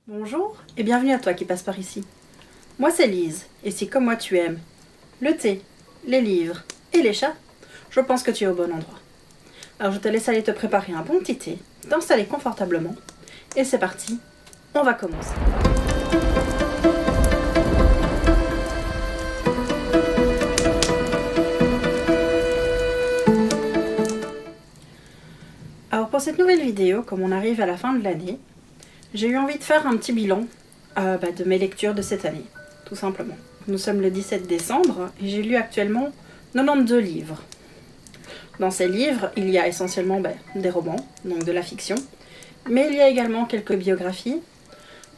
Bonjour et bienvenue à toi qui passe par ici. Moi c'est Lise, et si comme moi tu aimes le thé, les livres et les chats, je pense que tu es au bon endroit. Alors je te laisse aller te préparer un bon petit thé, t'installer confortablement, et c'est parti, on va commencer. Alors pour cette nouvelle vidéo, comme on arrive à la fin de l'année, j'ai eu envie de faire un petit bilan de mes lectures de cette année, tout simplement. Nous sommes le 17 décembre et j'ai lu actuellement 92 livres. Dans ces livres, il y a essentiellement des romans, donc de la fiction, mais il y a également quelques biographies,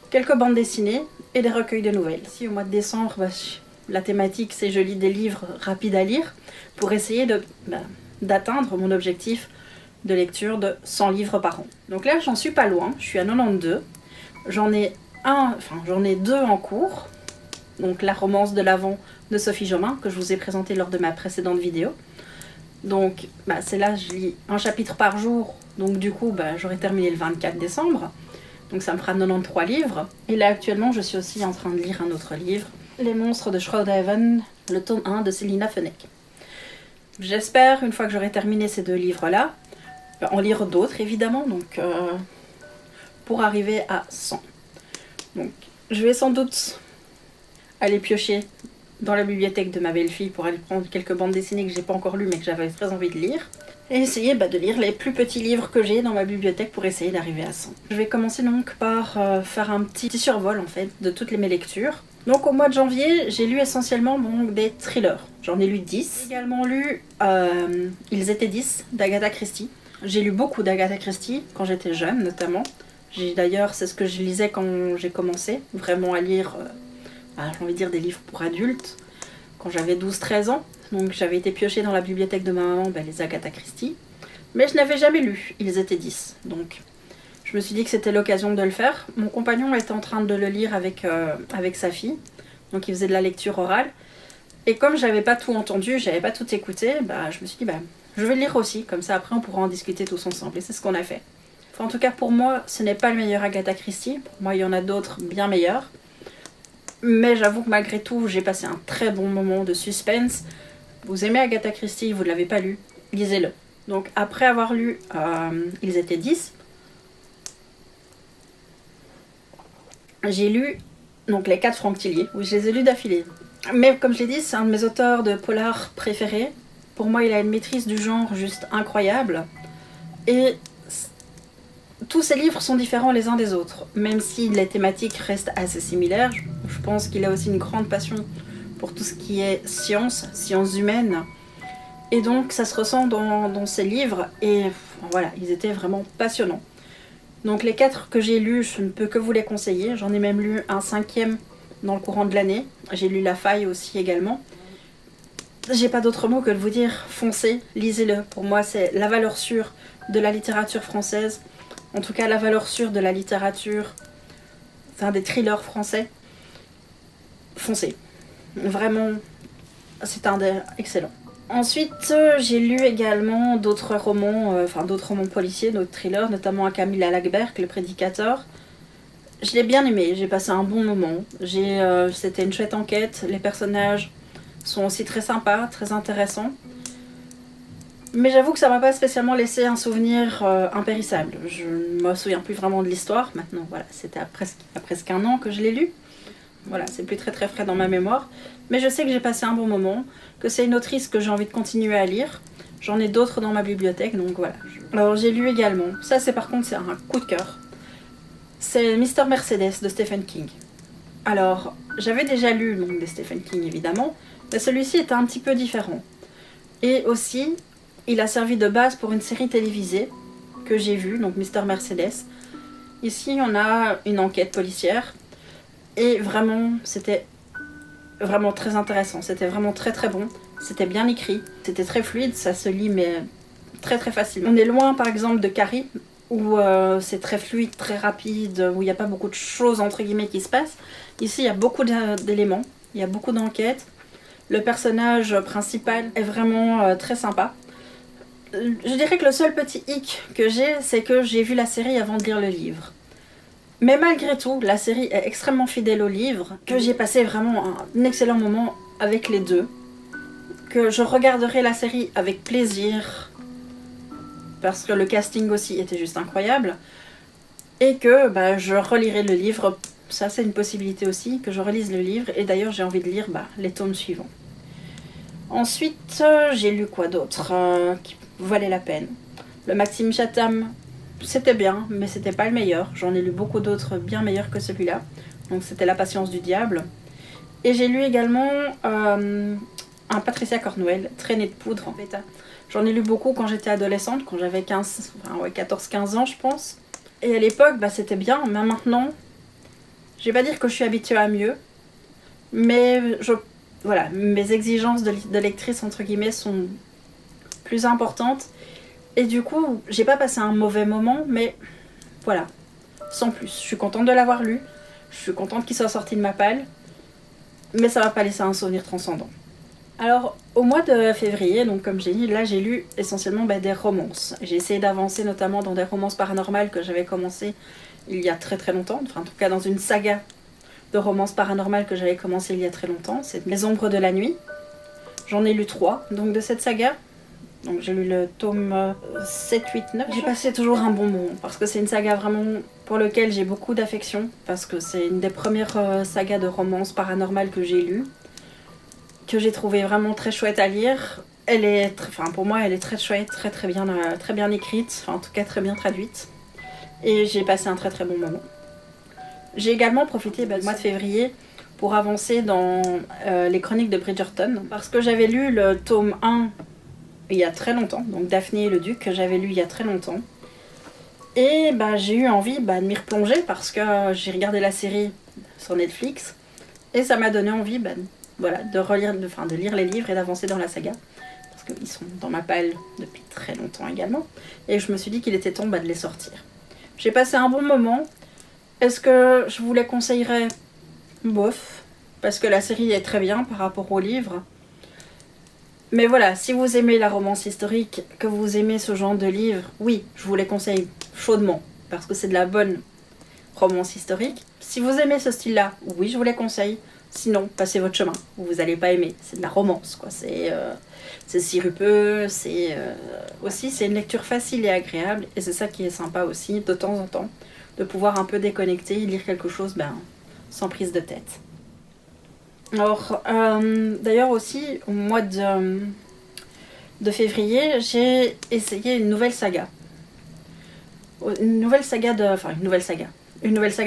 quelques bandes dessinées et des recueils de nouvelles. Ici, au mois de décembre, la thématique c'est je lis des livres rapides à lire pour essayer d'atteindre mon objectif de lecture de 100 livres par an. Donc là, j'en suis pas loin, je suis à 92. J'en ai deux en cours. Donc la romance de l'Avent de Sophie Jomain, que je vous ai présentée lors de ma précédente vidéo. Donc c'est là, je lis un chapitre par jour. Donc du coup, j'aurai terminé le 24 décembre. Donc ça me fera 93 livres. Et là, actuellement, je suis aussi en train de lire un autre livre. Les monstres de Shroudhaven, le tome 1 de Célina Fenech. J'espère, une fois que j'aurai terminé ces deux livres-là, en lire d'autres évidemment, donc pour arriver à 100. Donc je vais sans doute aller piocher dans la bibliothèque de ma belle-fille pour aller prendre quelques bandes dessinées que j'ai pas encore lues mais que j'avais très envie de lire. Et essayer de lire les plus petits livres que j'ai dans ma bibliothèque pour essayer d'arriver à 100. Je vais commencer donc par faire un petit survol en fait de toutes mes lectures. Donc au mois de janvier, j'ai lu essentiellement des thrillers. J'en ai lu 10. J'ai également lu Ils étaient 10 d'Agatha Christie. J'ai lu beaucoup d'Agatha Christie quand j'étais jeune notamment. D'ailleurs, c'est ce que je lisais quand j'ai commencé vraiment à lire, j'ai envie de dire des livres pour adultes, quand j'avais 12-13 ans. Donc j'avais été piochée dans la bibliothèque de ma maman, les Agatha Christie. Mais je n'avais jamais lu, ils étaient 10. Donc je me suis dit que c'était l'occasion de le faire. Mon compagnon était en train de le lire avec sa fille. Donc il faisait de la lecture orale. Et comme j'avais pas tout entendu, j'avais pas tout écouté, je me suis dit je vais le lire aussi, comme ça après on pourra en discuter tous ensemble. Et c'est ce qu'on a fait. Enfin, en tout cas pour moi, ce n'est pas le meilleur Agatha Christie. Pour moi, il y en a d'autres bien meilleurs. Mais j'avoue que malgré tout, j'ai passé un très bon moment de suspense. Vous aimez Agatha Christie, vous ne l'avez pas lu, lisez-le. Donc après avoir lu Ils étaient 10, j'ai lu donc les 4 Franck Tillier. Oui, je les ai lus d'affilée. Mais comme je l'ai dit, c'est un de mes auteurs de polar préférés. Pour moi, il a une maîtrise du genre juste incroyable. Et tous ces livres sont différents les uns des autres. Même si les thématiques restent assez similaires, je pense qu'il a aussi une grande passion pour tout ce qui est sciences humaines. Et donc ça se ressent dans ces livres. Et voilà, ils étaient vraiment passionnants. Donc les 4 que j'ai lus, je ne peux que vous les conseiller. J'en ai même lu un 5e dans le courant de l'année. J'ai lu La Faille aussi également. J'ai pas d'autre mot que de vous dire foncez, lisez-le. Pour moi, c'est la valeur sûre de la littérature française. En tout cas, la valeur sûre de la littérature, des thrillers français. Foncez. Vraiment, c'est un des excellents. Ensuite, j'ai lu également d'autres romans policiers, d'autres thrillers, notamment à Camille Lagerberg, Le Prédicateur. Je l'ai bien aimé, j'ai passé un bon moment. C'était une chouette enquête, les personnages sont aussi très sympas, très intéressants. Mais j'avoue que ça m'a pas spécialement laissé un souvenir impérissable. Je ne me souviens plus vraiment de l'histoire. Maintenant, voilà, c'était à presque un an que je l'ai lu. Voilà, c'est plus très très frais dans ma mémoire. Mais je sais que j'ai passé un bon moment, que c'est une autrice que j'ai envie de continuer à lire. J'en ai d'autres dans ma bibliothèque, donc voilà. Alors j'ai lu également, ça c'est par contre c'est un coup de cœur. C'est Mr. Mercedes de Stephen King. Alors, j'avais déjà lu des Stephen King évidemment, mais celui-ci était un petit peu différent. Et aussi, il a servi de base pour une série télévisée que j'ai vue, donc Mr. Mercedes. Ici, on a une enquête policière. Et vraiment, c'était vraiment très intéressant. C'était vraiment très très bon. C'était bien écrit. C'était très fluide, ça se lit mais très très facilement. On est loin par exemple de Carrie, où c'est très fluide, très rapide, où il n'y a pas beaucoup de choses entre guillemets qui se passent. Ici, il y a beaucoup d'éléments, il y a beaucoup d'enquêtes. Le personnage principal est vraiment très sympa. Je dirais que le seul petit hic que j'ai, c'est que j'ai vu la série avant de lire le livre. Mais malgré tout, la série est extrêmement fidèle au livre, que j'ai passé vraiment un excellent moment avec les deux, que je regarderai la série avec plaisir, parce que le casting aussi était juste incroyable, et que je relirai le livre, ça c'est une possibilité aussi, que je relise le livre, et d'ailleurs j'ai envie de lire les tomes suivants. Ensuite, j'ai lu quoi d'autre qui valait la peine. Le Maxime Chatham, c'était bien, mais c'était pas le meilleur. J'en ai lu beaucoup d'autres bien meilleurs que celui-là. Donc c'était La Patience du Diable. Et j'ai lu également un Patricia Cornwell, Traînée de poudre. J'en ai lu beaucoup quand j'étais adolescente, quand j'avais 14-15 ans je pense. Et à l'époque, c'était bien, mais maintenant, je vais pas dire que je suis habituée à mieux, mais voilà, mes exigences de lectrice, entre guillemets, sont plus importantes. Et du coup, j'ai pas passé un mauvais moment, mais voilà, sans plus. Je suis contente de l'avoir lu, je suis contente qu'il soit sorti de ma palle, mais ça va pas laisser un souvenir transcendant. Alors, au mois de février, donc comme j'ai dit, là j'ai lu essentiellement des romances. J'ai essayé d'avancer notamment dans des romances paranormales que j'avais commencé il y a très très longtemps, enfin en tout cas dans une saga de romances paranormales que j'avais commencé il y a très longtemps, c'est Les Ombres de la Nuit. J'en ai lu 3, donc de cette saga. Donc j'ai lu le tome 7, 8, 9. J'ai passé toujours un bon moment, parce que c'est une saga vraiment pour laquelle j'ai beaucoup d'affection, parce que c'est une des premières sagas de romances paranormales que j'ai lues, que j'ai trouvé vraiment très chouette à lire. Pour moi, elle est très chouette, très bien écrite, en tout cas très bien traduite. Et j'ai passé un très très bon moment. J'ai également profité du mois de février pour avancer dans les chroniques de Bridgerton, parce que j'avais lu le tome 1 il y a très longtemps, donc Daphné et le Duc, que j'avais lu il y a très longtemps. Et j'ai eu envie de m'y replonger, parce que j'ai regardé la série sur Netflix, et ça m'a donné envie de lire les livres et d'avancer dans la saga, parce qu'ils sont dans ma palle depuis très longtemps également, et je me suis dit qu'il était temps de les sortir. J'ai passé un bon moment. Est-ce que je vous les conseillerais? Bof, parce que la série est très bien par rapport au livre. Mais voilà, si vous aimez la romance historique, que vous aimez ce genre de livre, oui, je vous les conseille chaudement, parce que c'est de la bonne romance historique. Si vous aimez ce style-là, oui, je vous les conseille. Sinon, passez votre chemin, vous n'allez pas aimer. C'est de la romance, quoi. C'est sirupeux, aussi c'est une lecture facile et agréable, et c'est ça qui est sympa aussi, de temps en temps, de pouvoir un peu déconnecter et lire quelque chose sans prise de tête. Alors, d'ailleurs aussi, au mois de février, j'ai essayé une nouvelle saga. Une nouvelle saga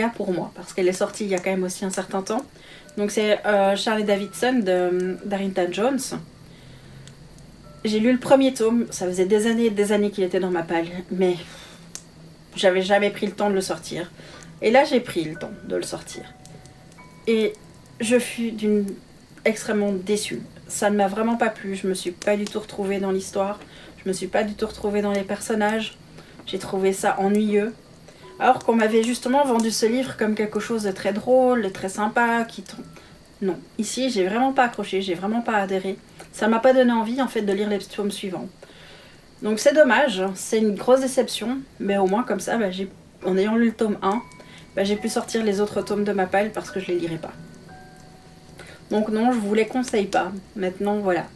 pour moi, parce qu'elle est sortie il y a quand même aussi un certain temps. Donc c'est Charlie Davidson d'Harrington Jones. J'ai lu le premier tome, ça faisait des années et des années qu'il était dans ma palle, mais j'avais jamais pris le temps de le sortir. Et là, j'ai pris le temps de le sortir. Et je fus extrêmement déçue. Ça ne m'a vraiment pas plu, je me suis pas du tout retrouvée dans l'histoire, je me suis pas du tout retrouvée dans les personnages. J'ai trouvé ça ennuyeux. Alors qu'on m'avait justement vendu ce livre comme quelque chose de très drôle, de très sympa, Non, ici j'ai vraiment pas accroché, j'ai vraiment pas adhéré. Ça m'a pas donné envie en fait de lire les tomes suivants. Donc c'est dommage, c'est une grosse déception, mais au moins comme ça, en ayant lu le tome 1, j'ai pu sortir les autres tomes de ma palle parce que je les lirai pas. Donc non, je vous les conseille pas. Maintenant voilà,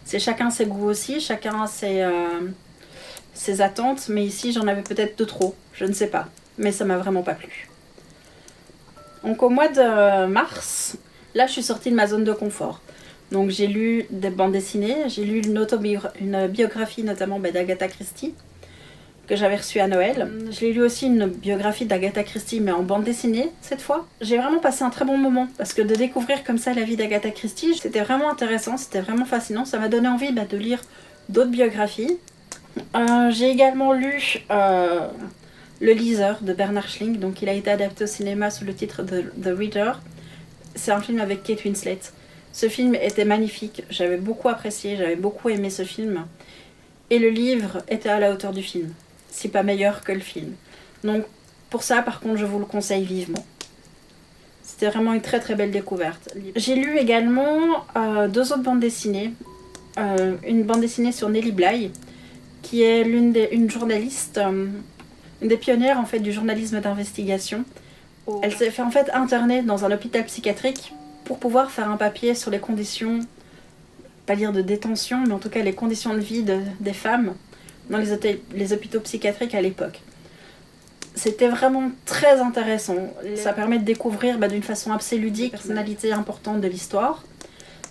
c'est chacun ses goûts aussi, chacun ses attentes, mais ici j'en avais peut-être de trop, je ne sais pas. Mais ça m'a vraiment pas plu. Donc au mois de mars, là je suis sortie de ma zone de confort. Donc j'ai lu des bandes dessinées, j'ai lu une biographie notamment d'Agatha Christie, que j'avais reçue à Noël. J'ai lu aussi une biographie d'Agatha Christie, mais en bande dessinée cette fois. J'ai vraiment passé un très bon moment, parce que de découvrir comme ça la vie d'Agatha Christie, c'était vraiment intéressant, c'était vraiment fascinant. Ça m'a donné envie de lire d'autres biographies. J'ai également lu Le Liseur de Bernard Schling, donc il a été adapté au cinéma sous le titre de The Reader. C'est un film avec Kate Winslet. Ce film était magnifique, j'avais beaucoup apprécié, j'avais beaucoup aimé ce film. Et le livre était à la hauteur du film, si pas meilleur que le film. Donc pour ça, par contre, je vous le conseille vivement. C'était vraiment une très très belle découverte. J'ai lu également 2 autres bandes dessinées. Une bande dessinée sur Nelly Bly, qui est une journaliste, une des pionnières en fait du journalisme d'investigation. Elle s'est fait en fait interner dans un hôpital psychiatrique pour pouvoir faire un papier sur les conditions, pas dire de détention, mais en tout cas les conditions de vie des femmes dans les hôpitaux psychiatriques à l'époque. C'était vraiment très intéressant. Ça permet de découvrir d'une façon assez ludique la personnalité importante de l'histoire.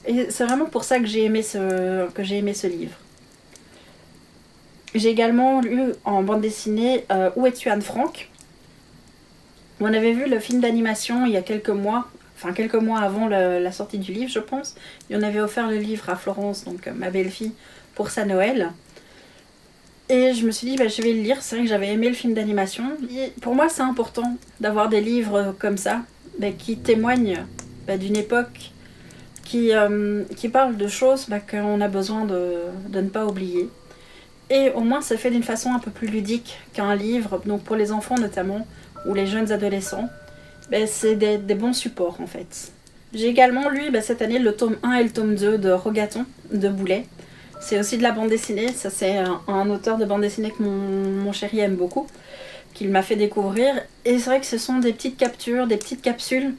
Et c'est vraiment pour ça que j'ai aimé ce livre. J'ai également lu en bande dessinée Où es-tu Anne Frank ? On avait vu le film d'animation il y a quelques mois avant la sortie du livre, je pense. Et on avait offert le livre à Florence, donc ma belle-fille, pour sa Noël. Et je me suis dit, je vais le lire. C'est vrai que j'avais aimé le film d'animation. Et pour moi, c'est important d'avoir des livres comme ça, qui témoignent d'une époque, qui parlent de choses qu'on a besoin de ne pas oublier. Et au moins, c'est fait d'une façon un peu plus ludique qu'un livre, donc pour les enfants notamment, ou les jeunes adolescents. C'est des bons supports, en fait. J'ai également lu cette année le tome 1 et le tome 2 de Rogaton, de Boulet. C'est aussi de la bande dessinée. Ça, c'est un auteur de bande dessinée que mon chéri aime beaucoup, qu'il m'a fait découvrir. Et c'est vrai que ce sont des petites captures, des petites capsules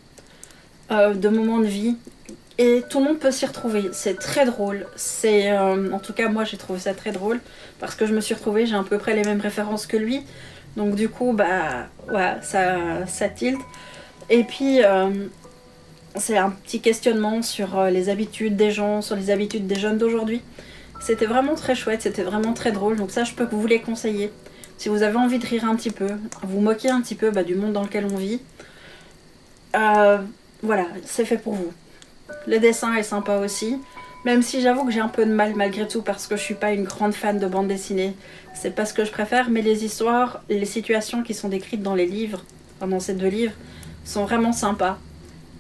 de moments de vie. Et tout le monde peut s'y retrouver. C'est très drôle. En tout cas, moi, j'ai trouvé ça très drôle. Parce que je me suis retrouvée, j'ai à peu près les mêmes références que lui. Donc du coup, ça tilte. Et puis, c'est un petit questionnement sur les habitudes des gens, sur les habitudes des jeunes d'aujourd'hui. C'était vraiment très chouette, c'était vraiment très drôle. Donc ça, je peux vous les conseiller. Si vous avez envie de rire un petit peu, vous moquer un petit peu du monde dans lequel on vit. Voilà, c'est fait pour vous. Le dessin est sympa aussi. Même si j'avoue que j'ai un peu de mal malgré tout parce que je suis pas une grande fan de bande dessinée. C'est pas ce que je préfère, mais les histoires, les situations qui sont décrites dans les livres, dans ces 2 livres, sont vraiment sympas.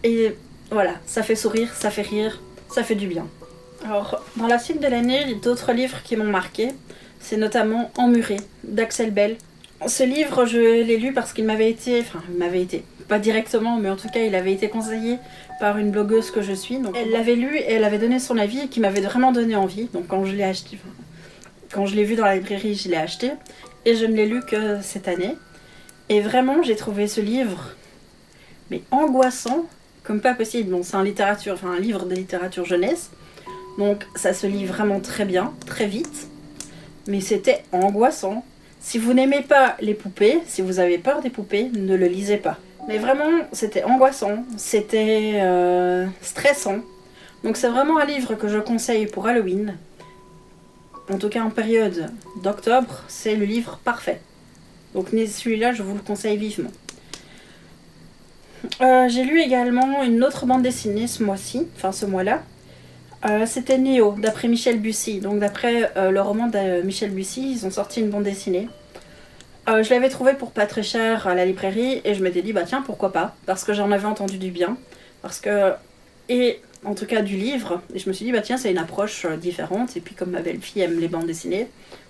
Et voilà, ça fait sourire, ça fait rire, ça fait du bien. Alors, dans la suite de l'année, d'autres livres qui m'ont marqué, c'est notamment Emmuré, d'Axel Bell. Ce livre, je l'ai lu parce qu'il m'avait été, pas directement, mais en tout cas, il avait été conseillé par une blogueuse que je suis. Donc, elle l'avait lu et elle avait donné son avis et qui m'avait vraiment donné envie. Donc, quand je l'ai acheté, quand je l'ai vu dans la librairie, je l'ai acheté. Et je ne l'ai lu que cette année. Et vraiment, j'ai trouvé ce livre, angoissant, comme pas possible. Bon, c'est un livre de littérature jeunesse. Donc, ça se lit vraiment très bien, très vite. Mais c'était angoissant. Si vous n'aimez pas les poupées, si vous avez peur des poupées, ne le lisez pas. Mais vraiment, c'était angoissant, c'était stressant. Donc c'est vraiment un livre que je conseille pour Halloween. En tout cas en période d'octobre, c'est le livre parfait. Donc celui-là, je vous le conseille vivement. J'ai lu également une autre bande dessinée ce mois-là. C'était Néo, d'après Michel Bussy. Donc d'après le roman de Michel Bussy, ils ont sorti une bande dessinée. Je l'avais trouvé pour pas très cher à la librairie et je m'étais dit tiens, pourquoi pas, parce que j'en avais entendu du bien, et en tout cas du livre, et je me suis dit tiens, c'est une approche différente, et puis comme ma belle-fille aime les bandes dessinées,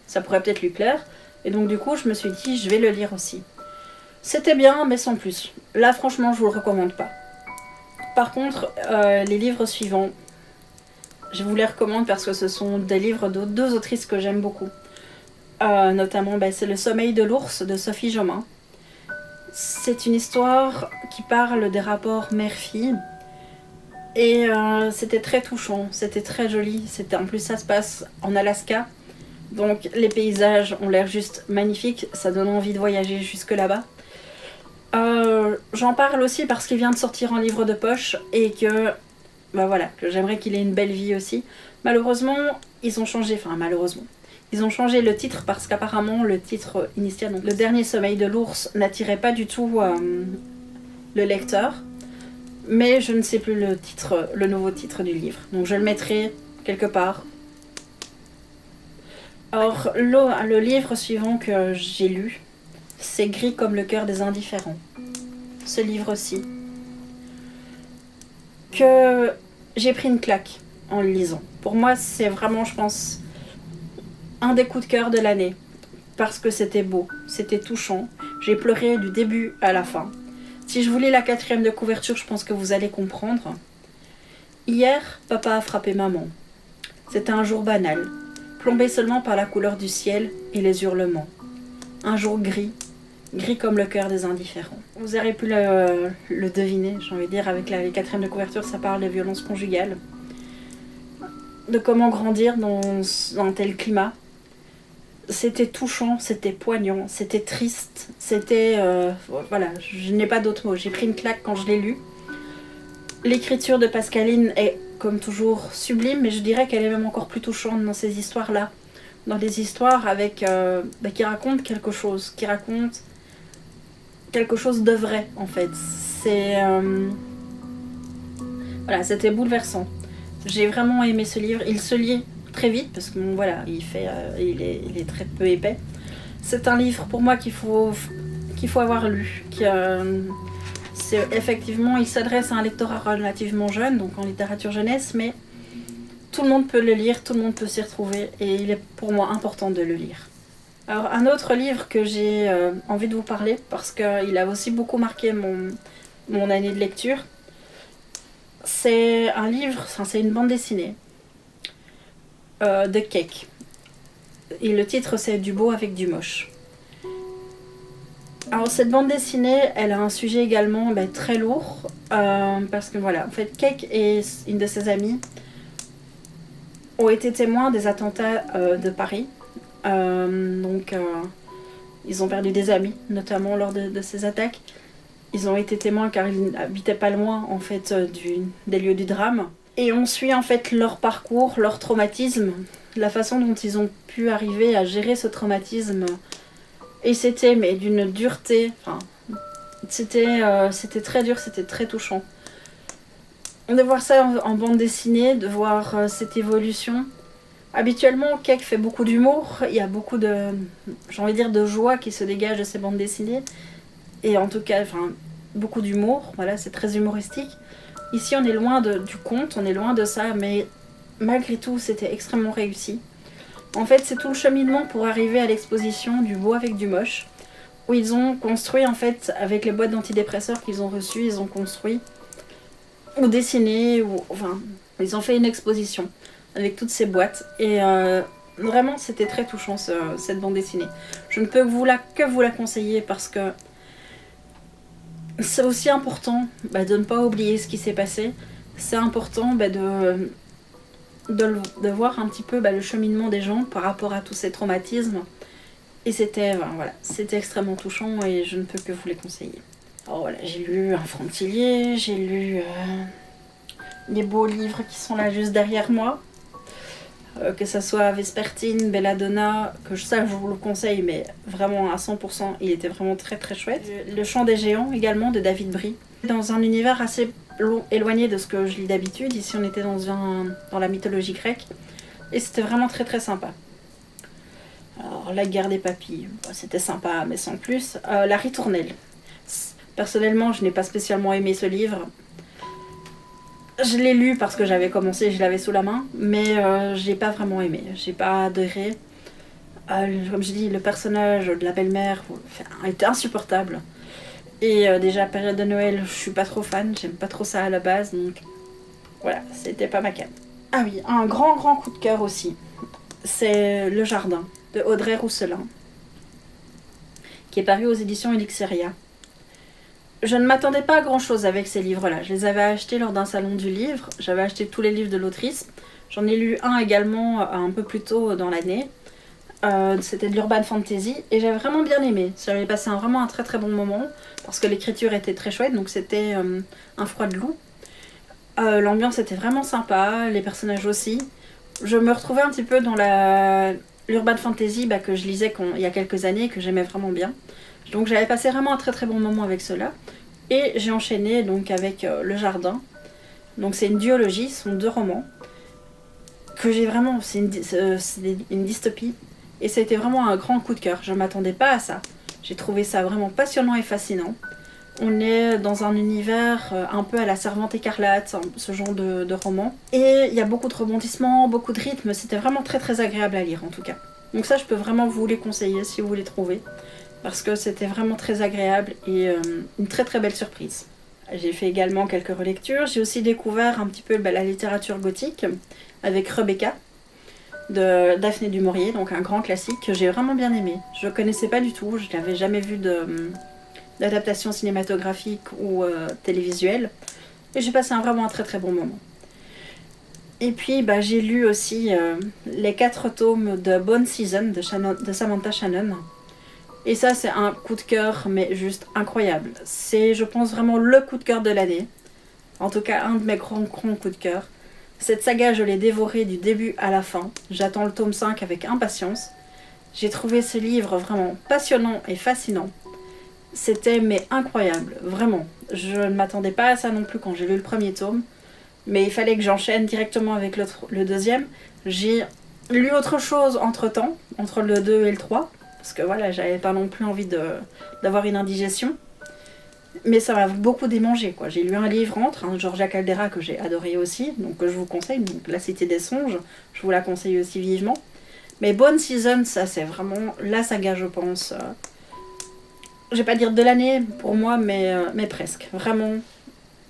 ça pourrait peut-être lui plaire, et donc du coup je me suis dit je vais le lire aussi. C'était bien mais sans plus. Là franchement je vous le recommande pas. Par contre les livres suivants, je vous les recommande parce que ce sont des livres de 2 autrices que j'aime beaucoup. Notamment, c'est Le sommeil de l'ours de Sophie Jomain. C'est une histoire qui parle des rapports mère-fille. Et c'était très touchant, c'était très joli. En plus, ça se passe en Alaska. Donc, les paysages ont l'air juste magnifiques. Ça donne envie de voyager jusque là-bas. J'en parle aussi parce qu'il vient de sortir en livre de poche et que j'aimerais qu'il ait une belle vie aussi. Malheureusement, ils ont changé le titre parce qu'apparemment le titre initial, donc Le dernier sommeil de l'ours, n'attirait pas du tout le lecteur. Mais je ne sais plus le nouveau titre du livre. Donc je le mettrai quelque part. Alors le livre suivant que j'ai lu, c'est Gris comme le cœur des indifférents. Ce livre-ci, que j'ai pris une claque en le lisant. Pour moi, c'est vraiment, je pense, un des coups de cœur de l'année. Parce que c'était beau, c'était touchant. J'ai pleuré du début à la fin. Si je vous lis la 4e de couverture, je pense que vous allez comprendre. Hier, papa a frappé maman. C'était un jour banal, plombé seulement par la couleur du ciel et les hurlements. Un jour gris, Gris comme le cœur des indifférents. Vous aurez pu le deviner, j'ai envie de dire, avec les quatrièmes de couverture, ça parle de violence conjugale. De comment grandir dans un tel climat. C'était touchant, c'était poignant, c'était triste, c'était... voilà, je n'ai pas d'autres mots. J'ai pris une claque quand je l'ai lu. L'écriture de Pascaline est, comme toujours, sublime, mais je dirais qu'elle est même encore plus touchante dans ces histoires-là. Dans des histoires avec, qui racontent quelque chose, qui racontent quelque chose de vrai, en fait. C'est... voilà, c'était bouleversant. J'ai vraiment aimé ce livre. Il se lit très vite, parce que bon, voilà, il est très peu épais. C'est un livre, pour moi, qu'il faut avoir lu. Effectivement, il s'adresse à un lectorat relativement jeune, donc en littérature jeunesse, mais tout le monde peut le lire, tout le monde peut s'y retrouver, et il est pour moi important de le lire. Alors, un autre livre que j'ai envie de vous parler, parce qu'il a aussi beaucoup marqué mon année de lecture, c'est un livre, c'est une bande dessinée de Cake. Et le titre, c'est Du beau avec du moche. Alors cette bande dessinée, elle a un sujet également très lourd, parce que voilà, en fait, Cake et une de ses amies ont été témoins des attentats de Paris. Ils ont perdu des amis, notamment lors de ces attaques. Ils ont été témoins car ils n'habitaient pas loin en fait des lieux du drame. Et on suit en fait leur parcours, leur traumatisme, la façon dont ils ont pu arriver à gérer ce traumatisme. Et c'était d'une dureté, c'était très dur, c'était très touchant. De voir ça en bande dessinée, de voir cette évolution. Habituellement, Cake fait beaucoup d'humour, il y a beaucoup de joie qui se dégage de ces bandes dessinées. Et en tout cas, beaucoup d'humour, voilà, c'est très humoristique. Ici, on est loin du conte, on est loin de ça, mais malgré tout, c'était extrêmement réussi. En fait, c'est tout le cheminement pour arriver à l'exposition du beau avec du moche, où ils ont construit, en fait, avec les boîtes d'antidépresseurs qu'ils ont reçues, ils ont construit, ou dessiné, ils ont fait une exposition avec toutes ces boîtes. Et vraiment, c'était très touchant, cette bande dessinée. Je ne peux que vous la conseiller parce que c'est aussi important de ne pas oublier ce qui s'est passé. C'est important de voir un petit peu le cheminement des gens par rapport à tous ces traumatismes. Et c'était extrêmement touchant et je ne peux que vous les conseiller. Alors voilà, j'ai lu Un Frontilier, j'ai lu les beaux livres qui sont là juste derrière moi. Que ça soit Vespertine, Belladonna, ça je vous le conseille, mais vraiment à 100%, il était vraiment très très chouette. Le Chant des géants également de David Brie. Dans un univers assez éloigné de ce que je lis d'habitude, ici on était dans la mythologie grecque, et c'était vraiment très très sympa. Alors La guerre des papilles, c'était sympa mais sans plus. La ritournelle. Personnellement, je n'ai pas spécialement aimé ce livre. Je l'ai lu parce que j'avais commencé, je l'avais sous la main, mais je l'ai pas vraiment aimé, j'ai pas adoré. Comme je dis, le personnage de la belle-mère était insupportable. Et déjà, période de Noël, je suis pas trop fan, j'aime pas trop ça à la base, donc voilà, c'était pas ma came. Ah oui, un grand coup de cœur aussi, c'est Le Jardin de Audrey Rousselin, qui est paru aux éditions Elixiria. Je ne m'attendais pas à grand chose avec ces livres-là. Je les avais achetés lors d'un salon du livre. J'avais acheté tous les livres de l'autrice. J'en ai lu un également un peu plus tôt dans l'année. C'était de l'urban fantasy et j'avais vraiment bien aimé. J'avais passé vraiment un très très bon moment parce que l'écriture était très chouette. Donc c'était Un froid de loup. L'ambiance était vraiment sympa, les personnages aussi. Je me retrouvais un petit peu dans l'urban fantasy que je lisais il y a quelques années et que j'aimais vraiment bien. Donc j'avais passé vraiment un très très bon moment avec cela. Et j'ai enchaîné donc avec Le Jardin. Donc c'est une duologie, ce sont 2 romans. Que j'ai vraiment... C'est une dystopie. Et ça a été vraiment un grand coup de cœur. Je ne m'attendais pas à ça. J'ai trouvé ça vraiment passionnant et fascinant. On est dans un univers un peu à la Servante écarlate, ce genre de roman. Et il y a beaucoup de rebondissements, beaucoup de rythme. C'était vraiment très très agréable à lire en tout cas. Donc ça, je peux vraiment vous les conseiller si vous les trouvez. Parce que c'était vraiment très agréable et une très très belle surprise. J'ai fait également quelques relectures. J'ai aussi découvert un petit peu la littérature gothique avec Rebecca. de Daphné du Maurier, donc un grand classique que j'ai vraiment bien aimé. Je connaissais pas du tout, je n'avais jamais vu d'adaptation cinématographique ou télévisuelle. Et j'ai passé vraiment un très très bon moment. Et puis j'ai lu aussi les 4 tomes de Bone Season de Samantha Shannon. Et ça c'est un coup de cœur mais juste incroyable. C'est je pense vraiment le coup de cœur de l'année. En tout cas un de mes grands coups de cœur. Cette saga je l'ai dévorée du début à la fin. J'attends le tome 5 avec impatience. J'ai trouvé ce livre vraiment passionnant et fascinant. C'était mais incroyable, vraiment. Je ne m'attendais pas à ça non plus quand j'ai lu le premier tome. Mais il fallait que j'enchaîne directement avec le deuxième. J'ai lu autre chose entre temps, entre le 2 et le 3. Parce que voilà, j'avais pas non plus envie d'avoir une indigestion. Mais ça m'a beaucoup démangé, quoi. J'ai lu un livre entre, Georgia Caldera que j'ai adoré aussi, donc que je vous conseille, donc La Cité des Songes, je vous la conseille aussi vivement. Mais Bone Season, ça c'est vraiment la saga, je pense. Je vais pas dire de l'année pour moi, mais presque. Vraiment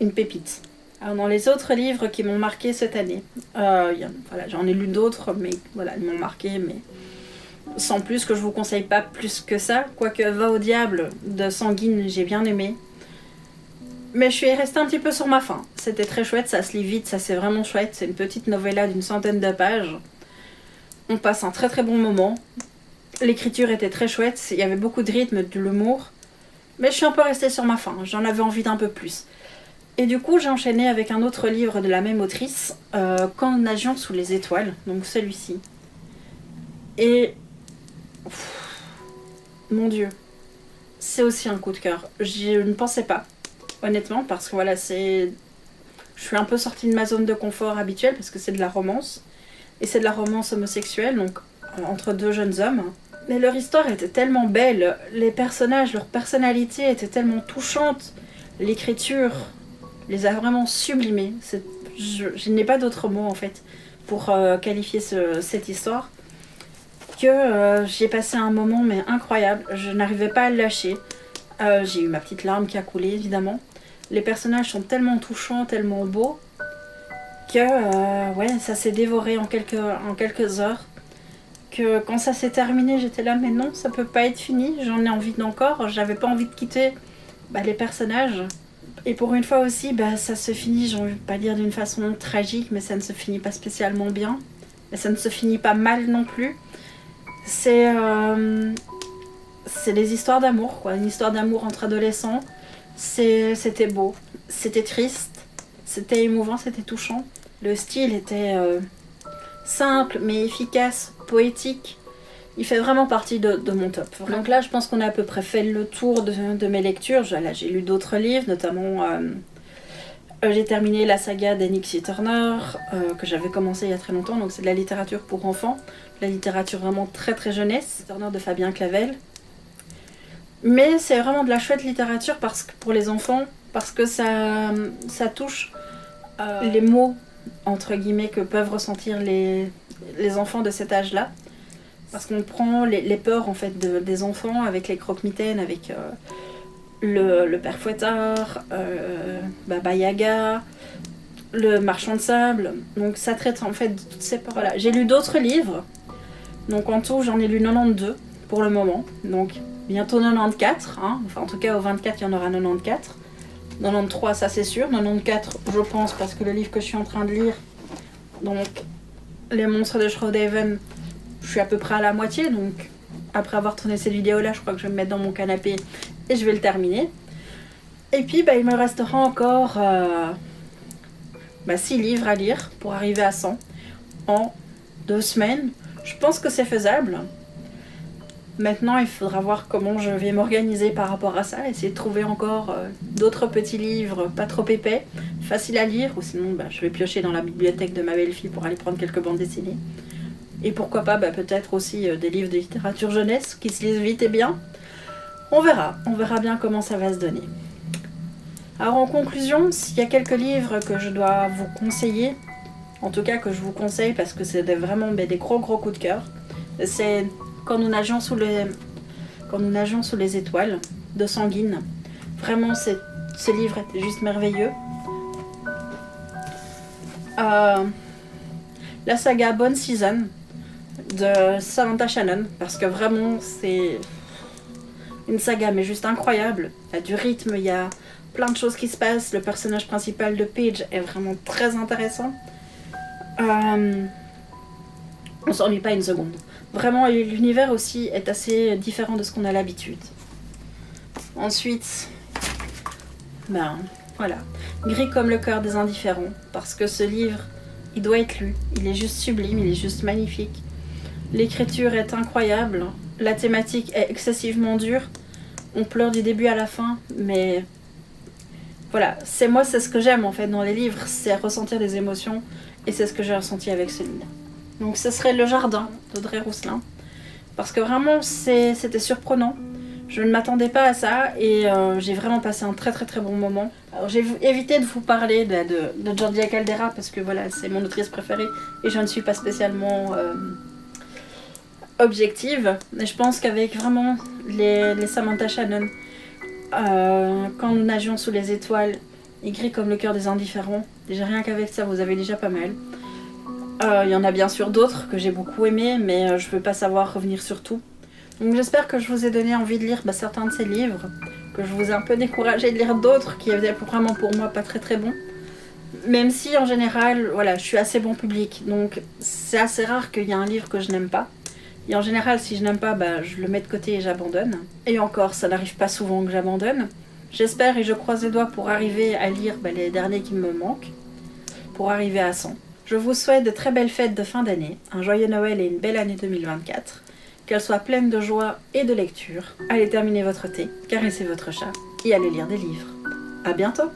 une pépite. Alors dans les autres livres qui m'ont marqué cette année, voilà, j'en ai lu d'autres, mais voilà, ils m'ont marqué, mais sans plus, que je vous conseille pas plus que ça. Quoique Va au diable de Sanguine, j'ai bien aimé. Mais je suis restée un petit peu sur ma faim. C'était très chouette, ça se lit vite, ça c'est vraiment chouette. C'est une petite novella d'une 100aine de pages. On passe un très très bon moment. L'écriture était très chouette, il y avait beaucoup de rythme, de l'humour. Mais je suis un peu restée sur ma faim, j'en avais envie d'un peu plus. Et du coup, j'ai enchaîné avec un autre livre de la même autrice, Quand nous nagions sous les étoiles, donc celui-ci. Et... mon Dieu, c'est aussi un coup de cœur. Je ne pensais pas, honnêtement, parce que voilà, je suis un peu sortie de ma zone de confort habituelle, parce que c'est de la romance. Et c'est de la romance homosexuelle, donc entre deux jeunes hommes. Mais leur histoire était tellement belle, les personnages, leur personnalité était tellement touchante, l'écriture les a vraiment sublimés. Je n'ai pas d'autres mots en fait pour qualifier cette histoire. Que j'ai passé un moment mais incroyable, je n'arrivais pas à le lâcher. J'ai eu ma petite larme qui a coulé évidemment. Les personnages sont tellement touchants, tellement beaux que ouais, ça s'est dévoré en quelques heures. Que quand ça s'est terminé, j'étais là, mais non, ça peut pas être fini, j'en ai envie d'encore, j'avais pas envie de quitter les personnages. Et pour une fois aussi, ça se finit, j'ai envie de pas dire d'une façon tragique, mais ça ne se finit pas spécialement bien. Mais ça ne se finit pas mal non plus. C'est des histoires d'amour, quoi. Une histoire d'amour entre adolescents. C'était beau, c'était triste, c'était émouvant, c'était touchant. Le style était simple mais efficace, poétique. Il fait vraiment partie de mon top. Donc là, je pense qu'on a à peu près fait le tour de mes lectures. Là, j'ai lu d'autres livres, notamment j'ai terminé la saga d'Enix Turner, que j'avais commencé il y a très longtemps. Donc c'est de la littérature pour enfants, de la littérature vraiment très très jeunesse. Turner de Fabien Clavel. Mais c'est vraiment de la chouette littérature pour les enfants, parce que ça touche les mots, entre guillemets, que peuvent ressentir les enfants de cet âge-là. Parce qu'on prend les peurs en fait des enfants avec les croque-mitaines, avec le père Fouettard, Baba Yaga, le marchand de sable. Donc ça traite en fait de toutes ces peurs. Voilà. J'ai lu d'autres livres. Donc en tout, j'en ai lu 92 pour le moment. Donc bientôt 94. Hein. Enfin en tout cas au 24, il y en aura 94. 93, ça c'est sûr. 94, je pense, parce que le livre que je suis en train de lire, donc Les monstres de Shroudhaven, je suis à peu près à la moitié, donc après avoir tourné cette vidéo-là, je crois que je vais me mettre dans mon canapé et je vais le terminer. Et puis, il me restera encore 6 livres à lire pour arriver à 100 en 2 semaines. Je pense que c'est faisable. Maintenant, il faudra voir comment je vais m'organiser par rapport à ça, essayer de trouver encore d'autres petits livres pas trop épais, faciles à lire, ou sinon je vais piocher dans la bibliothèque de ma belle-fille pour aller prendre quelques bandes dessinées. Et pourquoi pas peut-être aussi des livres de littérature jeunesse qui se lisent vite et bien. On verra bien comment ça va se donner. Alors en conclusion, s'il y a quelques livres que je dois vous conseiller, en tout cas que je vous conseille parce que c'est vraiment des gros coups de cœur, c'est Quand nous nagions sous les étoiles de Sanguine. Vraiment, ce livre était juste merveilleux. La saga Bone Season, de Samantha Shannon, parce que vraiment c'est une saga mais juste incroyable. Il y a du rythme, il y a plein de choses qui se passent, le personnage principal de Paige est vraiment très intéressant. On s'ennuie pas une seconde. Vraiment, l'univers aussi est assez différent de ce qu'on a l'habitude. Ensuite, voilà. Gris comme le cœur des indifférents, parce que ce livre, il doit être lu. Il est juste sublime, il est juste magnifique. L'écriture est incroyable, la thématique est excessivement dure. On pleure du début à la fin, mais voilà, c'est ce que j'aime en fait dans les livres, c'est ressentir des émotions, et c'est ce que j'ai ressenti avec ce livre. Donc ce serait Le Jardin d'Audrey Rousselin, parce que vraiment c'était surprenant. Je ne m'attendais pas à ça et j'ai vraiment passé un très très très bon moment. Alors j'ai évité de vous parler de Georgia Caldera parce que voilà, c'est mon autrice préférée et je ne suis pas spécialement objective. Mais je pense qu'avec vraiment les Samantha Shannon, Quand nous nagions sous les étoiles, et Gris comme le cœur des indifférents, déjà rien qu'avec ça vous avez déjà pas mal. Il y en a bien sûr d'autres que j'ai beaucoup aimés, mais je ne veux pas savoir revenir sur tout. Donc j'espère que je vous ai donné envie de lire certains de ces livres, que je vous ai un peu découragé de lire d'autres qui étaient vraiment pour moi pas très très bons. Même si en général, voilà, je suis assez bon public, donc c'est assez rare qu'il y ait un livre que je n'aime pas. Et en général, si je n'aime pas, je le mets de côté et j'abandonne. Et encore, ça n'arrive pas souvent que j'abandonne. J'espère et je croise les doigts pour arriver à lire les derniers qui me manquent, pour arriver à 100. Je vous souhaite de très belles fêtes de fin d'année, un joyeux Noël et une belle année 2024. Qu'elle soit pleine de joie et de lecture. Allez terminer votre thé, caressez votre chat et allez lire des livres. À bientôt!